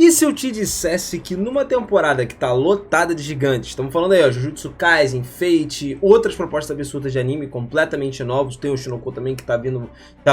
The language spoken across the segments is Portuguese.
E se eu te dissesse que numa temporada que tá lotada de gigantes, estamos falando aí, ó, Jujutsu Kaisen, Fate, outras propostas absurdas de anime completamente novos, tem o Shinoko também que tá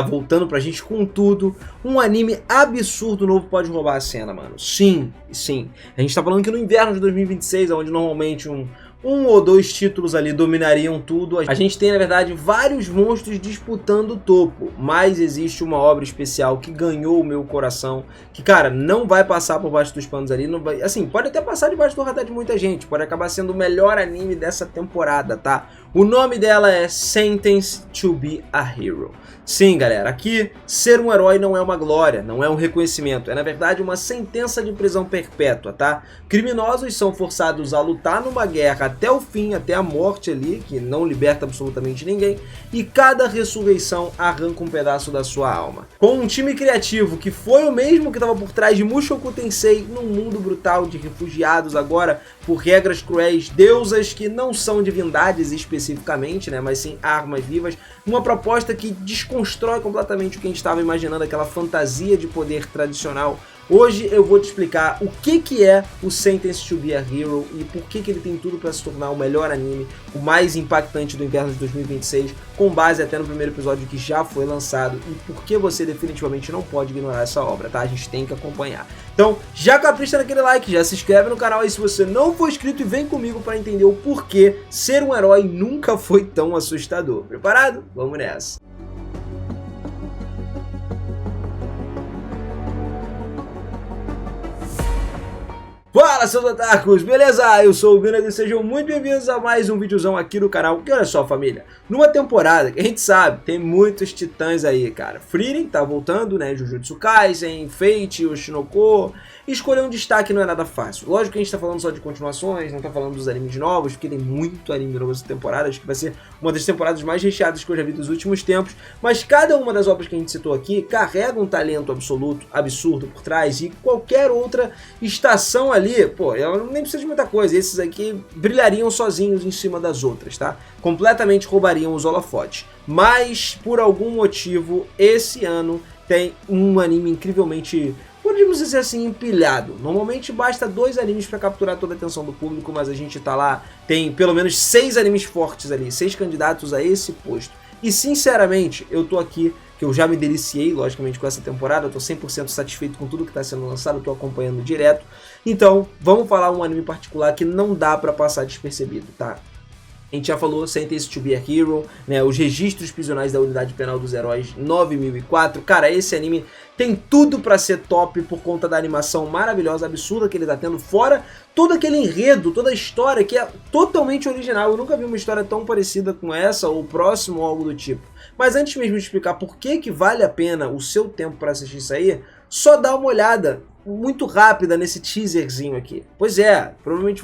voltando pra gente com tudo, um anime absurdo novo pode roubar a cena, mano. Sim, sim. A gente tá falando que no inverno de 2026, onde normalmente um ou dois títulos ali dominariam tudo, a gente tem, na verdade, vários monstros disputando o topo, mas existe uma obra especial que ganhou o meu coração, que, cara, não vai passar por baixo dos panos ali, não vai, assim, pode até passar debaixo do radar de muita gente, pode acabar sendo o melhor anime dessa temporada, tá? O nome dela é Sentenced to be a Hero. Sim, galera, aqui ser um herói não é uma glória, não é um reconhecimento, é na verdade uma sentença de prisão perpétua, tá? Criminosos são forçados a lutar numa guerra até o fim, até a morte ali, que não liberta absolutamente ninguém, e cada ressurreição arranca um pedaço da sua alma. Com um time criativo que foi o mesmo que estava por trás de Mushoku Tensei, num mundo brutal de refugiados agora por regras cruéis, deusas que não são divindades especificamente, né, mas sim armas vivas, uma proposta que desconstrói completamente o que a gente estava imaginando, aquela fantasia de poder tradicional. Hoje eu vou te explicar o que é o Sentenced to be a Hero e por que ele tem tudo para se tornar o melhor anime, o mais impactante do inverno de 2026, com base até no primeiro episódio que já foi lançado, e por que você definitivamente não pode ignorar essa obra, tá? A gente tem que acompanhar. Então, já capricha naquele like, já se inscreve no canal aí se você não for inscrito e vem comigo para entender o porquê ser um herói nunca foi tão assustador. Preparado? Vamos nessa! Fala, seus otakus, beleza? Eu sou o Vina e sejam muito bem-vindos a mais um videozão aqui no canal. E olha só, família, numa temporada que a gente sabe, tem muitos titãs aí, cara. Frieren tá voltando, né? Jujutsu Kaisen, Fate, o Shinoko. E escolher um destaque não é nada fácil. Lógico que a gente tá falando só de continuações, não tá falando dos animes novos, porque tem muito anime novo essa temporada. Acho que vai ser uma das temporadas mais recheadas que eu já vi dos últimos tempos. Mas cada uma das obras que a gente citou aqui carrega um talento absoluto, absurdo por trás. E qualquer outra estação ali, pô, ela nem precisa de muita coisa. Esses aqui brilhariam sozinhos em cima das outras, tá? Completamente roubariam os holofotes. Mas, por algum motivo, esse ano tem um anime incrivelmente, podemos dizer assim, empilhado. Normalmente basta 2 animes para capturar toda a atenção do público, mas a gente tá lá, tem pelo menos 6 animes fortes ali, 6 candidatos a esse posto. E sinceramente, eu tô aqui, que eu já me deliciei, logicamente, com essa temporada, eu tô 100% satisfeito com tudo que tá sendo lançado, eu tô acompanhando direto. Então, vamos falar um anime particular que não dá pra passar despercebido, tá? A gente já falou, Sentenced to be a Hero, né, os registros prisionais da Unidade Penal dos Heróis 9004. Cara, esse anime tem tudo pra ser top por conta da animação maravilhosa, absurda que ele tá tendo, fora todo aquele enredo, toda a história que é totalmente original. Eu nunca vi uma história tão parecida com essa ou próximo ou algo do tipo. Mas antes mesmo de explicar por que vale a pena o seu tempo pra assistir isso aí, só dá uma olhada muito rápida nesse teaserzinho aqui. Pois é, provavelmente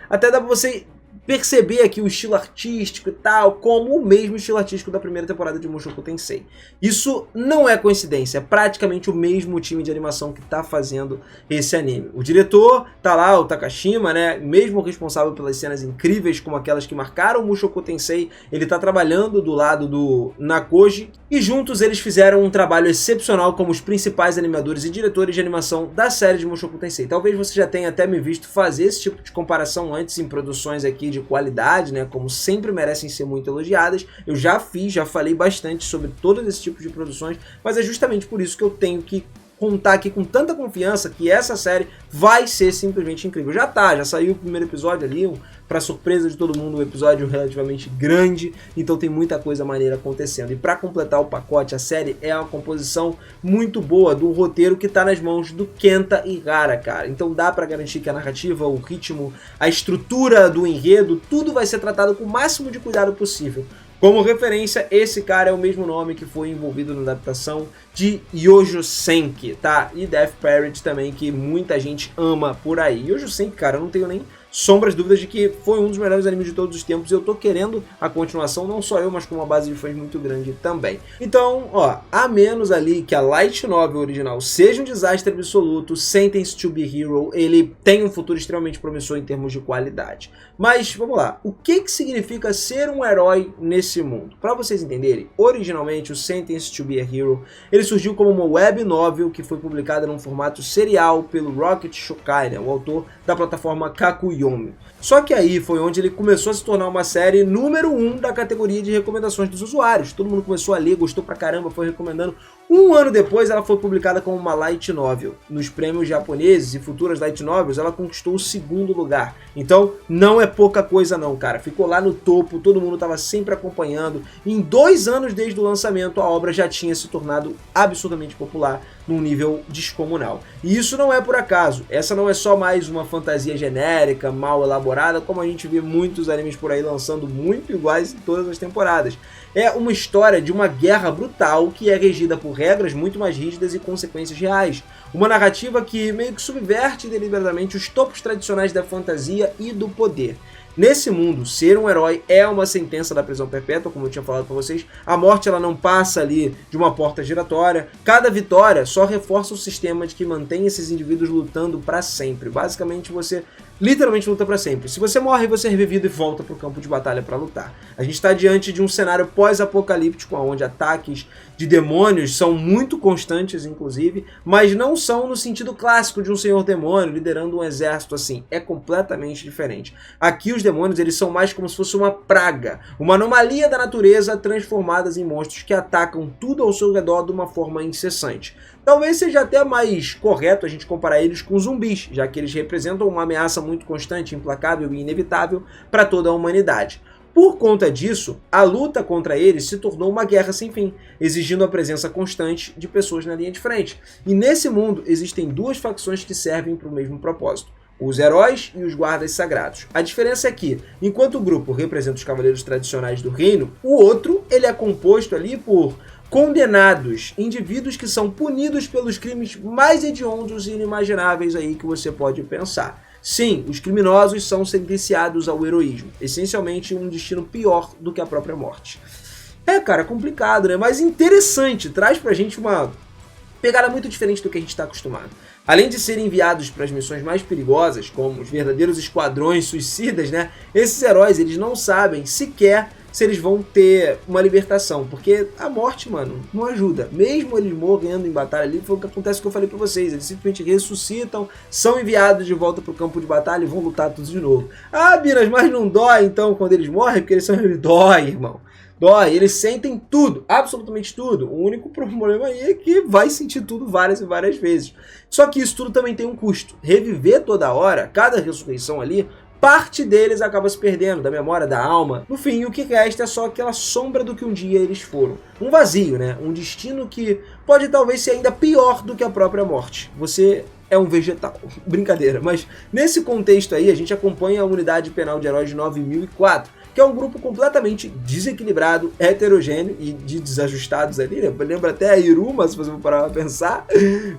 até dá pra você perceber aqui o estilo artístico e tal, como o mesmo estilo artístico da primeira temporada de Mushoku Tensei. Isso não é coincidência, é praticamente o mesmo time de animação que tá fazendo esse anime. O diretor tá lá, o Takashima, né, mesmo responsável pelas cenas incríveis como aquelas que marcaram Mushoku Tensei, ele tá trabalhando do lado do Nakoji, e juntos eles fizeram um trabalho excepcional como os principais animadores e diretores de animação da série de Mushoku Tensei. Talvez você já tenha até me visto fazer esse tipo de comparação antes em produções aqui de qualidade, né, como sempre merecem ser muito elogiadas. Eu já falei bastante sobre todos esses tipos de produções, mas é justamente por isso que eu tenho que contar aqui com tanta confiança que essa série vai ser simplesmente incrível. Já saiu o primeiro episódio ali, para surpresa de todo mundo, um episódio relativamente grande, então tem muita coisa maneira acontecendo. E para completar o pacote, a série é uma composição muito boa do roteiro que tá nas mãos do Kenta Ihara, cara. Então dá para garantir que a narrativa, o ritmo, a estrutura do enredo, tudo vai ser tratado com o máximo de cuidado possível. Como referência, esse cara é o mesmo nome que foi envolvido na adaptação de Yojo Senki, tá? E Death Parrot também, que muita gente ama por aí. Yojo Senki, cara, eu não tenho nem sombras de dúvidas de que foi um dos melhores animes de todos os tempos, e eu tô querendo a continuação, não só eu, mas com uma base de fãs muito grande também. Então, ó, a menos ali que a Light Novel original seja um desastre absoluto, Sentenced to be Hero, ele tem um futuro extremamente promissor em termos de qualidade. Mas, vamos lá, o que significa ser um herói nesse mundo? Para vocês entenderem, originalmente o Sentenced to be a Hero, ele Ele surgiu como uma web novel que foi publicada num formato serial pelo Rocket Shokai, né, o autor da plataforma Kakuyomi. Só que aí foi onde ele começou a se tornar uma série número 1 da categoria de recomendações dos usuários. Todo mundo começou a ler, gostou pra caramba, foi recomendando. Um ano depois ela foi publicada como uma light novel. Nos prêmios japoneses e futuras light novels ela conquistou o 2º lugar. Então não é pouca coisa não, cara. Ficou lá no topo, todo mundo estava sempre acompanhando. Em 2 anos desde o lançamento a obra já tinha se tornado absurdamente popular num nível descomunal. E isso não é por acaso. Essa não é só mais uma fantasia genérica, mal elaborada, como a gente vê muitos animes por aí lançando muito iguais em todas as temporadas. É uma história de uma guerra brutal que é regida por regras muito mais rígidas e consequências reais. Uma narrativa que meio que subverte deliberadamente os topos tradicionais da fantasia e do poder. Nesse mundo, ser um herói é uma sentença da prisão perpétua, como eu tinha falado para vocês. A morte ela não passa ali de uma porta giratória. Cada vitória só reforça o sistema de que mantém esses indivíduos lutando para sempre. Basicamente, você literalmente luta para sempre. Se você morre, você é revivido e volta para o campo de batalha para lutar. A gente está diante de um cenário pós-apocalíptico, onde ataques de demônios são muito constantes, inclusive, mas não são no sentido clássico de um senhor demônio liderando um exército assim. É completamente diferente. Aqui os demônios eles são mais como se fosse uma praga, uma anomalia da natureza transformadas em monstros que atacam tudo ao seu redor de uma forma incessante. Talvez seja até mais correto a gente comparar eles com zumbis, já que eles representam uma ameaça muito constante, implacável e inevitável para toda a humanidade. Por conta disso, a luta contra eles se tornou uma guerra sem fim, exigindo a presença constante de pessoas na linha de frente. E nesse mundo existem 2 facções que servem para o mesmo propósito: os heróis e os guardas sagrados. A diferença é que, enquanto o grupo representa os cavaleiros tradicionais do reino, o outro ele é composto ali por condenados, indivíduos que são punidos pelos crimes mais hediondos e inimagináveis aí que você pode pensar. Sim, os criminosos são sentenciados ao heroísmo, essencialmente um destino pior do que a própria morte. É, cara, complicado, né? Mas interessante, traz pra gente uma pegada muito diferente do que a gente está acostumado. Além de serem enviados para as missões mais perigosas, como os verdadeiros esquadrões suicidas, né? Esses heróis, eles não sabem sequer se eles vão ter uma libertação, porque a morte, mano, não ajuda. Mesmo eles morrendo em batalha ali, foi o que acontece que eu falei pra vocês, eles simplesmente ressuscitam, são enviados de volta pro campo de batalha e vão lutar tudo de novo. Ah, Binas, mas não dói então quando eles morrem? Porque eles são... Dói, irmão. Dói, eles sentem tudo, absolutamente tudo. O único problema aí é que vai sentir tudo várias e várias vezes. Só que isso tudo também tem um custo. Reviver toda hora, cada ressurreição ali, parte deles acaba se perdendo, da memória, da alma. No fim, o que resta é só aquela sombra do que um dia eles foram. Um vazio, né? Um destino que pode talvez ser ainda pior do que a própria morte. Você é um vegetal. Brincadeira. Mas nesse contexto aí, a gente acompanha a Unidade Penal de Heróis de 9004, que é um grupo completamente desequilibrado, heterogêneo e de desajustados ali, né? Lembra até a Iruma, se você for parar pra pensar.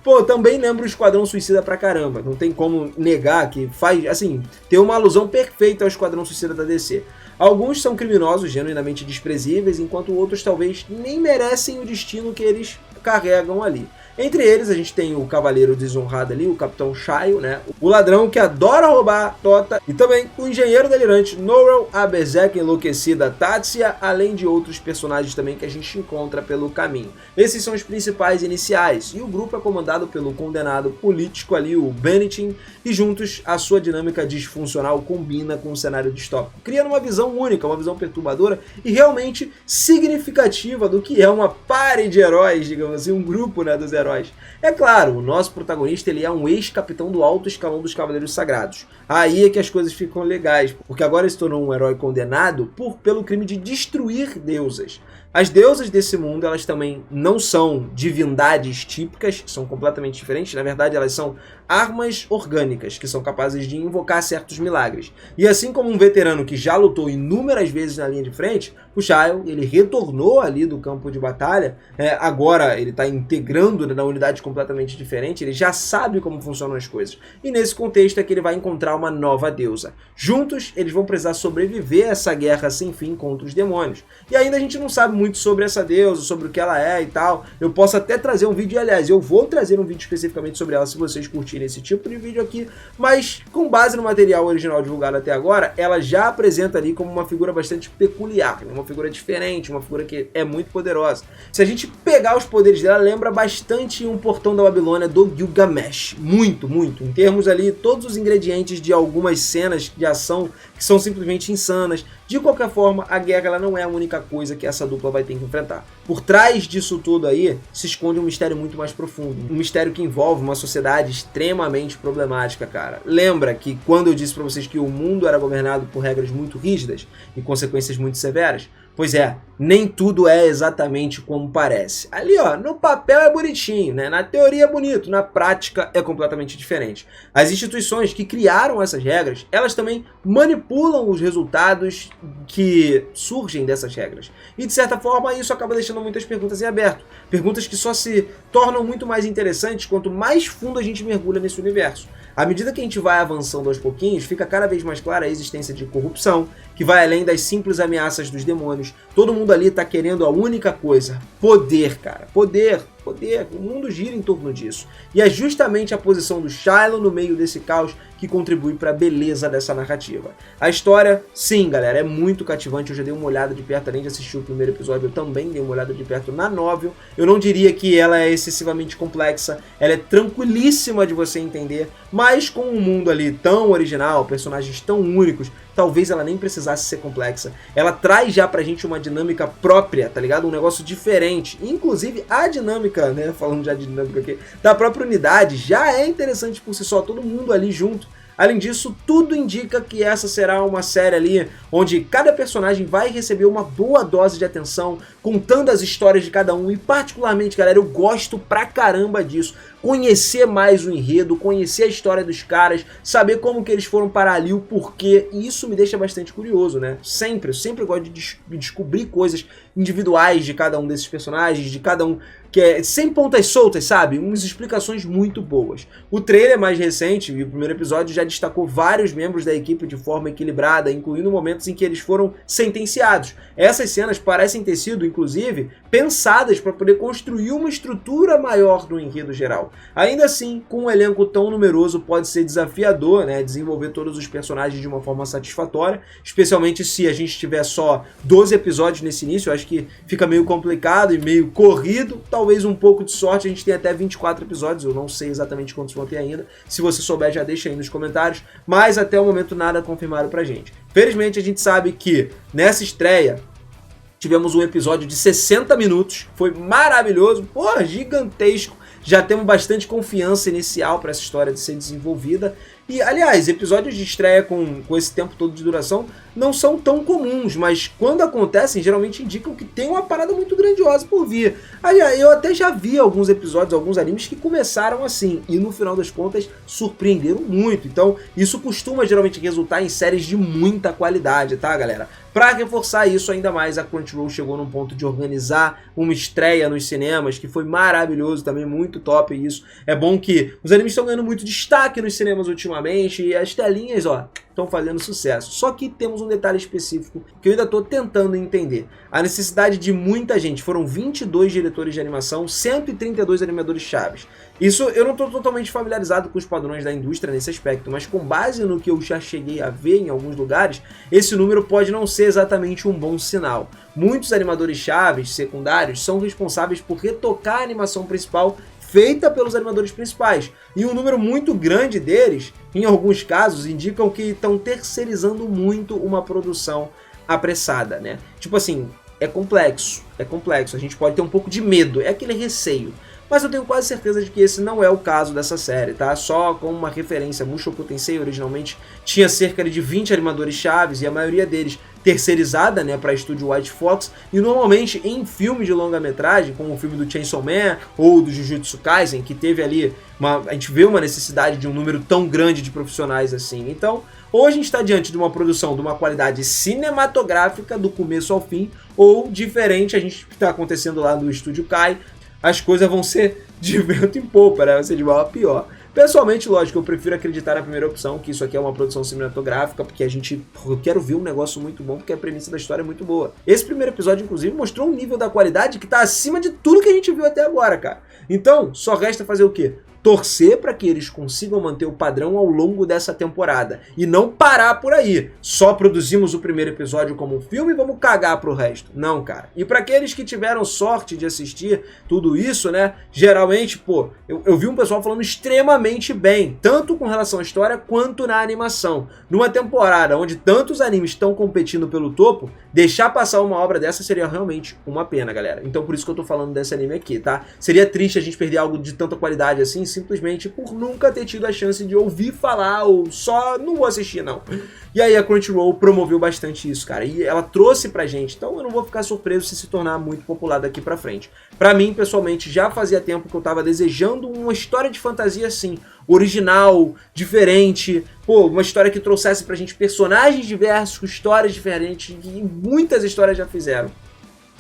Pô, também lembra o Esquadrão Suicida pra caramba. Não tem como negar que faz, assim, tem uma alusão perfeita ao Esquadrão Suicida da DC. Alguns são criminosos, genuinamente desprezíveis, enquanto outros talvez nem merecem o destino que eles carregam ali. Entre eles a gente tem o cavaleiro desonrado ali, o Capitão Shaio, né? O ladrão que adora roubar Tota, e também o engenheiro delirante Norel, a berserk enlouquecida Tatsia, além de outros personagens também que a gente encontra pelo caminho. Esses são os principais iniciais, e o grupo é comandado pelo condenado político ali, o Benitin, e juntos a sua dinâmica disfuncional combina com o cenário distópico, criando uma visão única, uma visão perturbadora e realmente significativa do que é uma party de heróis, digamos assim, um grupo, né, dos heróis. É claro, o nosso protagonista ele é um ex-capitão do alto escalão dos Cavaleiros Sagrados. Aí é que as coisas ficam legais, porque agora ele se tornou um herói condenado pelo crime de destruir deusas. As deusas desse mundo, elas também não são divindades típicas, são completamente diferentes. Na verdade, elas são armas orgânicas, que são capazes de invocar certos milagres. E assim como um veterano que já lutou inúmeras vezes na linha de frente, o Shaio, ele retornou ali do campo de batalha, agora ele está integrando na unidade completamente diferente, ele já sabe como funcionam as coisas. E nesse contexto é que ele vai encontrar uma nova deusa. Juntos, eles vão precisar sobreviver a essa guerra sem fim contra os demônios. E ainda a gente não sabe muito sobre essa deusa, sobre o que ela é e tal. Eu posso até trazer um vídeo, e aliás, eu vou trazer um vídeo especificamente sobre ela se vocês curtirem esse tipo de vídeo aqui, mas com base no material original divulgado até agora, ela já apresenta ali como uma figura bastante peculiar, uma figura diferente, uma figura que é muito poderosa. Se a gente pegar os poderes dela, lembra bastante um Portão da Babilônia do Gilgamesh, muito, muito, em termos ali, todos os ingredientes de algumas cenas de ação que são simplesmente insanas. De qualquer forma, a guerra ela não é a única coisa que essa dupla vai ter que enfrentar. Por trás disso tudo aí, se esconde um mistério muito mais profundo. Um mistério que envolve uma sociedade extremamente problemática, cara. Lembra que quando eu disse pra vocês que o mundo era governado por regras muito rígidas e consequências muito severas? Pois é, nem tudo é exatamente como parece. Ali, ó, no papel é bonitinho, né? Na teoria é bonito, na prática é completamente diferente. As instituições que criaram essas regras, elas também manipulam os resultados que surgem dessas regras. E de certa forma isso acaba deixando muitas perguntas em aberto. Perguntas que só se tornam muito mais interessantes quanto mais fundo a gente mergulha nesse universo. À medida que a gente vai avançando aos pouquinhos, fica cada vez mais clara a existência de corrupção, que vai além das simples ameaças dos demônios. Todo mundo ali tá querendo a única coisa: poder, cara. Poder. O mundo gira em torno disso. E é justamente a posição do Shiloh no meio desse caos que contribui para a beleza dessa narrativa. A história, sim, galera, é muito cativante. Eu já dei uma olhada de perto, além de assistir o primeiro episódio, eu também dei uma olhada de perto na novel. Eu não diria que ela é excessivamente complexa, ela é tranquilíssima de você entender, mas com um mundo ali tão original, personagens tão únicos, talvez ela nem precisasse ser complexa. Ela traz já pra gente uma dinâmica própria, tá ligado? Um negócio diferente. Inclusive, a dinâmica, né, falando já de dinâmica aqui, da própria unidade já é interessante por si só, todo mundo ali junto. Além disso, tudo indica que essa será uma série ali onde cada personagem vai receber uma boa dose de atenção, contando as histórias de cada um. E particularmente, galera, eu gosto pra caramba disso. Conhecer mais o enredo, conhecer a história dos caras, saber como que eles foram parar ali, o porquê. E isso me deixa bastante curioso, né? Eu sempre gosto de descobrir coisas individuais de cada um desses personagens, de cada um, que é sem pontas soltas, sabe? Umas explicações muito boas. O trailer mais recente, e o primeiro episódio, já destacou vários membros da equipe de forma equilibrada, incluindo momentos em que eles foram sentenciados. Essas cenas parecem ter sido, inclusive, pensadas para poder construir uma estrutura maior no enredo geral. Ainda assim, com um elenco tão numeroso, pode ser desafiador, né, desenvolver todos os personagens de uma forma satisfatória, especialmente se a gente tiver só 12 episódios nesse início. Eu acho que fica meio complicado e meio corrido. Talvez um pouco de sorte, a gente tenha até 24 episódios, eu não sei exatamente quantos vão ter ainda. Se você souber, já deixa aí nos comentários, mas até o momento nada confirmado pra gente. Felizmente a gente sabe que nessa estreia tivemos um episódio de 60 minutos, foi maravilhoso, porra, gigantesco. Já temos bastante confiança inicial para essa história de ser desenvolvida. E, aliás, episódios de estreia com esse tempo todo de duração não são tão comuns, mas quando acontecem, geralmente indicam que tem uma parada muito grandiosa por vir. Aliás, eu até já vi alguns episódios, alguns animes que começaram assim, e no final das contas surpreenderam muito. Então, isso costuma geralmente resultar em séries de muita qualidade, tá, galera? Para reforçar isso ainda mais, a Crunchyroll chegou num ponto de organizar uma estreia nos cinemas, que foi maravilhoso também, muito top isso. É bom que os animes estão ganhando muito destaque nos cinemas ultimamente, e as telinhas, ó, estão fazendo sucesso. Só que temos um detalhe específico que eu ainda estou tentando entender. A necessidade de muita gente. Foram 22 diretores de animação, 132 animadores chaves. Isso eu não estou totalmente familiarizado com os padrões da indústria nesse aspecto, mas com base no que eu já cheguei a ver em alguns lugares, esse número pode não ser exatamente um bom sinal. Muitos animadores chaves, secundários, são responsáveis por retocar a animação principal feita pelos animadores principais. E um número muito grande deles, em alguns casos, indicam que estão terceirizando muito uma produção apressada, né? Tipo assim, é complexo, a gente pode ter um pouco de medo, é aquele receio. Mas eu tenho quase certeza de que esse não é o caso dessa série, tá? Só como uma referência, Mushoku Tensei originalmente tinha cerca de 20 animadores chaves e a maioria deles terceirizada, né, para estúdio White Fox, e normalmente em filmes de longa-metragem, como o filme do Chainsaw Man ou do Jujutsu Kaisen, que teve ali, a gente vê uma necessidade de um número tão grande de profissionais assim. Então, ou a gente está diante de uma produção de uma qualidade cinematográfica do começo ao fim, ou diferente, a gente está acontecendo lá no Estúdio Kai, as coisas vão ser de vento em popa, né? Vai ser de mal a pior. Pessoalmente, lógico, eu prefiro acreditar na primeira opção, que isso aqui é uma produção cinematográfica, porque eu quero ver um negócio muito bom, porque a premissa da história é muito boa. Esse primeiro episódio, inclusive, mostrou um nível da qualidade que tá acima de tudo que a gente viu até agora, cara. Então, só resta fazer o quê? Torcer para que eles consigam manter o padrão ao longo dessa temporada e não parar por aí. Só produzimos o primeiro episódio como um filme e vamos cagar pro resto. Não, cara. E para aqueles que tiveram sorte de assistir tudo isso, né? Geralmente, pô, eu vi um pessoal falando extremamente bem, tanto com relação à história quanto na animação. Numa temporada onde tantos animes estão competindo pelo topo, deixar passar uma obra dessa seria realmente uma pena, galera. Então por isso que eu tô falando desse anime aqui, tá? Seria triste a gente perder algo de tanta qualidade assim, simplesmente por nunca ter tido a chance de ouvir falar ou só não vou assistir, não. E aí a Crunchyroll promoveu bastante isso, cara, e ela trouxe pra gente, então eu não vou ficar surpreso se tornar muito popular daqui pra frente. Pra mim, pessoalmente, já fazia tempo que eu tava desejando uma história de fantasia assim, original, diferente, pô, uma história que trouxesse pra gente personagens diversos, com histórias diferentes, que muitas histórias já fizeram.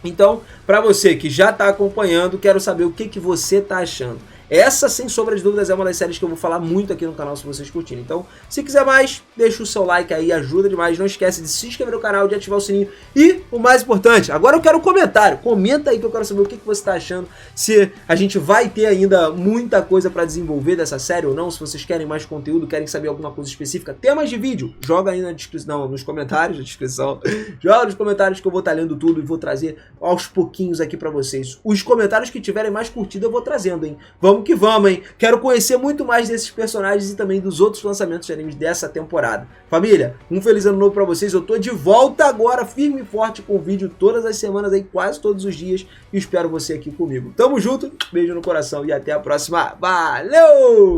Então, pra você que já tá acompanhando, quero saber o que você tá achando. Essa, sem sombra de dúvidas, é uma das séries que eu vou falar muito aqui no canal se vocês curtirem. Então, se quiser mais, deixa o seu like aí, ajuda demais. Não esquece de se inscrever no canal, de ativar o sininho. E, o mais importante, agora eu quero um comentário. Comenta aí que eu quero saber o que você está achando. Se a gente vai ter ainda muita coisa para desenvolver dessa série ou não. Se vocês querem mais conteúdo, querem saber alguma coisa específica, temas de vídeo, joga aí na descrição, nos comentários da descrição. Joga nos comentários que eu vou estar lendo tudo e vou trazer aos pouquinhos aqui para vocês. Os comentários que tiverem mais curtida eu vou trazendo, hein? Vamos que vamos, hein? Quero conhecer muito mais desses personagens e também dos outros lançamentos de animes dessa temporada. Família, um feliz ano novo pra vocês. Eu tô de volta agora, firme e forte, com vídeo todas as semanas aí, quase todos os dias. E espero você aqui comigo. Tamo junto, beijo no coração e até a próxima. Valeu!